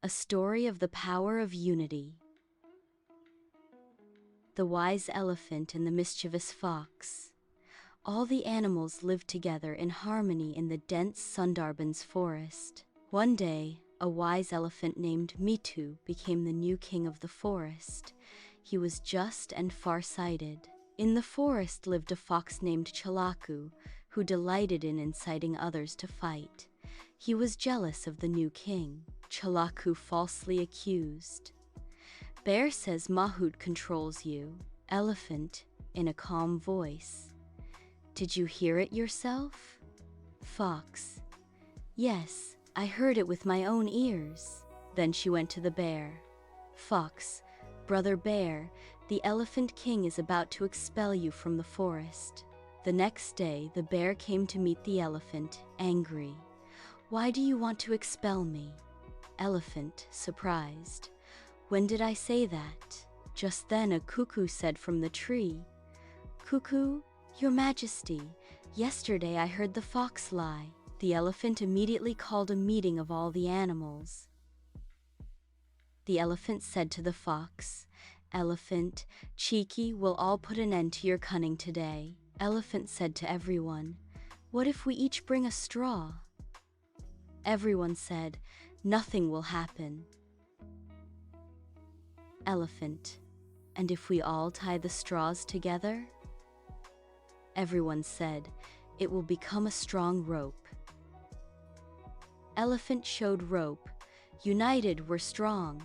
A story of the power of unity. The wise elephant and the mischievous fox. All the animals lived together in harmony in the dense Sundarbans forest. One day, a wise elephant named Mitu became the new king of the forest. He was just and far-sighted. In the forest lived a fox named Chalaku, who delighted in inciting others to fight. He was jealous of the new king. Chalaku falsely accused. Bear says Mahout controls you. Elephant, in a calm voice. Did you hear it yourself? Fox. Yes, I heard it with my own ears. Then she went to the bear. Fox. Brother Bear, the Elephant King is about to expel you from the forest. The next day, the bear came to meet the elephant, angry. Why do you want to expel me? Elephant, surprised. When did I say that? Just then a cuckoo said from the tree, Cuckoo, your majesty, yesterday I heard the fox lie. The elephant immediately called a meeting of all the animals. The elephant said to the fox, Elephant, cheeky, we'll all put an end to your cunning today. Elephant said to everyone, What if we each bring a straw? Everyone said, Nothing will happen. Elephant, and if we all tie the straws together? Everyone said, It will become a strong rope. Elephant showed rope. United we're strong.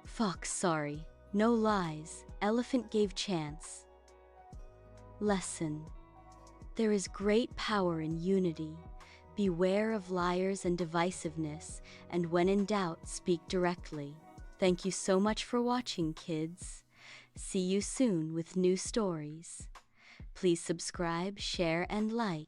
Fox, sorry, no lies. Elephant gave chance. Lesson. There is great power in unity. Beware of liars and divisiveness, and when in doubt, speak directly. Thank you so much for watching, kids. See you soon with new stories. Please subscribe, share, and like.